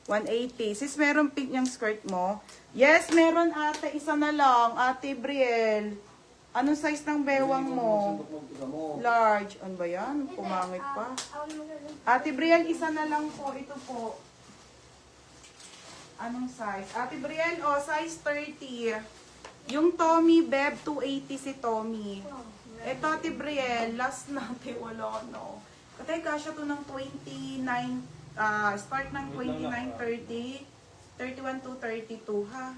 180. Sis, meron pink yung skirt mo? Yes, meron ate. Isa na lang. Ate Brielle. Anong size ng bewang mo? Large. Ano ba yan? Pumangit pa. Ate Brielle, isa na lang po. Ito po. Anong size? Ate Brielle, size 30. Yung Tommy, Beb, 280 si Tommy. Ito, Ate Brielle, last natin. Wala no. Katay, kasya to ng 29, start ng 29, 30, 31 to 32, ha?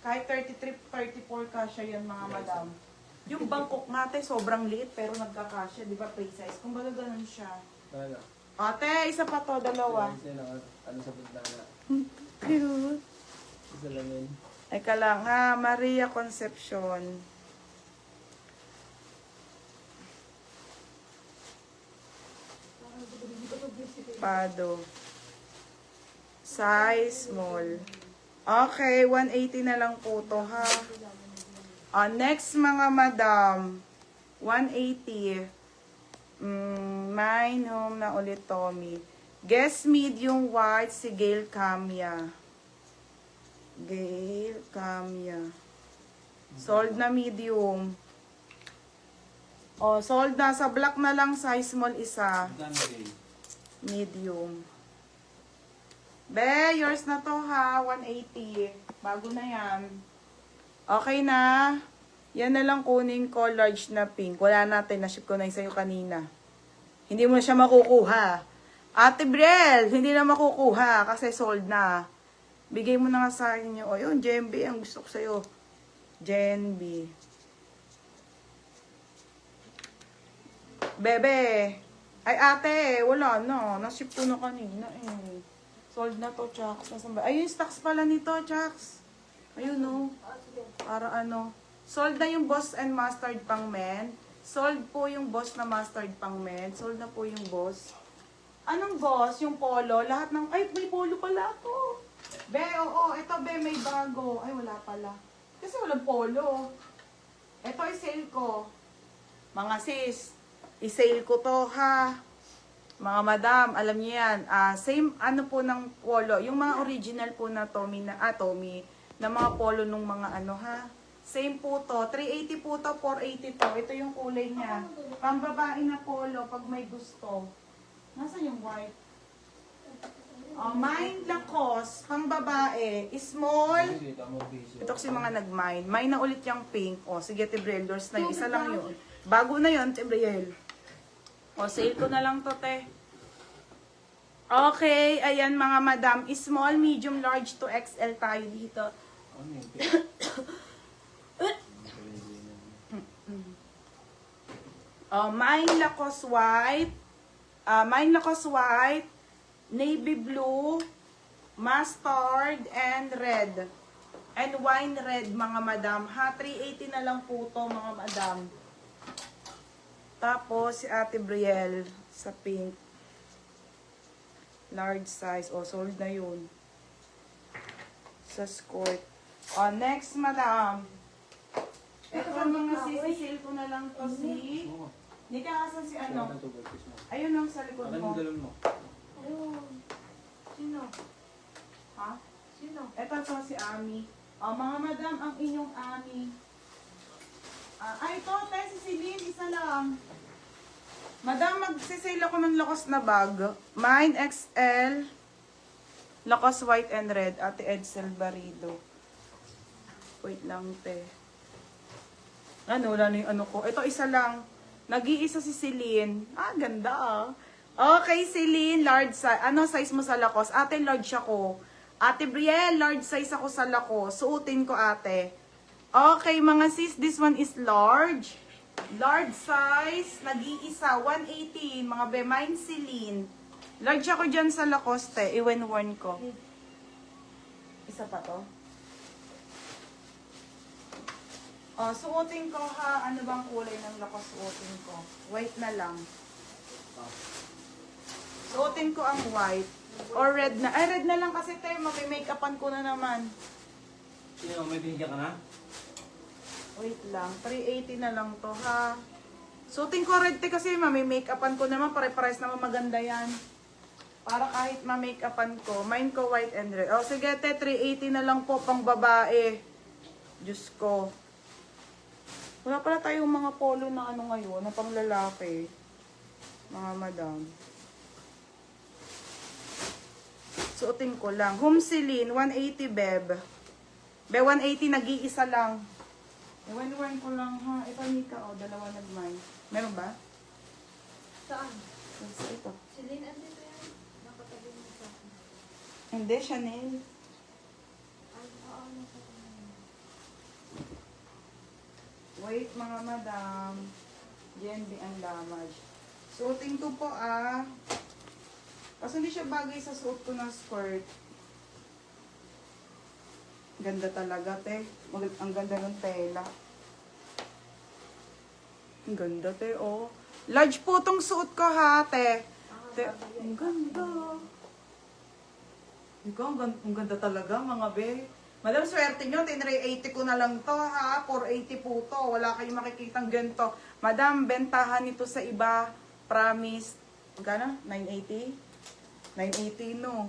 Kahit 33, 34 kasya yan, mga madam. Yung Bangkok natin, sobrang liit, pero nagkakasya, di ba, free size? Kung baga ganun siya. Ate, isa pa to, dalawa. Ano sa bintana? Cute. Isa lang yun. Eka lang, ha? Maria Concepcion. Pado. Size small. Okay, 180 na lang po to, ha? Next, mga madam. 180. Mine home na ulit, Tommy. Guess medium white si Gail Camia. Gail Camia. Sold na medium. Sold na. Sa black na lang, size small isa. Medium. Be, yours na to ha. 180. Bago na yan. Okay na. Yan na lang kunin ko. Large na pink. Wala natin. Na-ship ko na yung sa'yo kanina. Hindi mo na siya makukuha. Ate Brielle, hindi na makukuha kasi sold na. Bigay mo na nga sa akin yung, yun, Jenby, ang gusto ko sa'yo. Jenby. Bebe. Ay, ate, wala na. Na-ship ko na kanina eh. Sold na to, Chucks. Ayun, stocks pala nito, Chucks. Ayun, no. Para ano. Sold na yung Boss and Mustard pang men. Sold po yung Boss na Mustard pang men. Sold na po yung Boss. Anong Boss? Yung polo? Lahat ng... Ay, may polo pala to. Be, oo. Ito, be, may bago. Ay, wala pala. Kasi walang polo. Ito, i-sale ko. Mga sis, i-sale ko to, ha? Mga madam, alam niyo yan. Same, ano po ng polo. Yung mga original po na Tommy, na mga polo nung mga ano, ha? Same po to. 380 po to, 480 to. Ito yung kulay niya. Pambabae na polo pag may gusto. Nasaan yung white? Mine Lacoste, pambabae. Small. Ito kasi mga nag-mine. Mine na ulit yung pink. Sige, Tibrellers na yun. Isa lang yun. Bago na yun, Tibrell. Sale ko na lang to, te. Okay, ayan mga madam. Small, medium, large to XL tayo dito. Mine Lacoste white. Mine Lacoste white. Navy blue. Mustard and red. And wine red, mga madam. 380 na lang po to, mga madam. Tapos, si Ate Brielle sa pink. Large size. Sold na yun. Sa skirt. Next, madam. Ito mga sisi-sale ko na lang to si... Hindi ka kasan si ano? Ayun lang sa likod mo. Ayun. Sino? Ha? Sino? Ito to si Ami. Mga madam, ang inyong Ami. Ito, tayo si Celine, isa lang. Madam, magsisale ako ng Lacoste na bag. Mine XL. Lacoste white and red. Ate Edsel Barido. Wait lang, te. Wala na yung ano ko. Ito, isa lang. Nag-iisa si Celine. Ganda ah. Okay, Celine, large size. Ano size mo sa Lacoste? Ate, large ako. Ate Brielle, large size ako sa Lacoste. Suotin ko, ate. Okay, mga sis, this one is large. Large size, nag-iisa, 118. Mga be, mine Celine. Large ako dyan sa Lacoste. Iwen-worn ko. Isa pa to. Suotin ko ha. Ano bang kulay ng Lacoste suotin ko? White na lang. Suotin ko ang white. Or red na. Ay, red na lang kasi tayo. Mag-makeupan ko na naman. Sino, may binigyan ka na? Wait lang. 380 na lang to, ha? Suotin ko red te kasi may make-upan ko naman. Pare-pares naman maganda yan. Para kahit ma-make-upan ko, mine ko white and red. O sige, te, 380 na lang po pang babae. Diyos ko. Wala pala tayong mga polo na ano ngayon, na pang lalaki. Mga madam. Suotin ko lang. Home Celine, 180 beb. Be, 180, nag-iisa lang. Ewan ko lang ha. Ito, Nika, o, dalawa nagmay. Meron ba? Saan? Sa ito. Celine, andito yan. Nakatabi mo sa akin. Hindi, Chanel. Ay, oo, nasa akin. Wait, mga madam. GNB ang damage. Suotin ko po ah. Kasi hindi siya bagay sa suot ko ng skirt. Ganda talaga, te. Ang ganda ng tela. Ang ganda, te, oh. Large po tong suot ko, ha, te. Te, ang ganda. Ikaw, ang ganda talaga, mga be. Madam, swerte nyo, 380 ko na lang to, ha. 480 po to. Wala kayong makikitang ganito. Madam, bentahan nito sa iba. Promise. Magkano? 980? 980, no.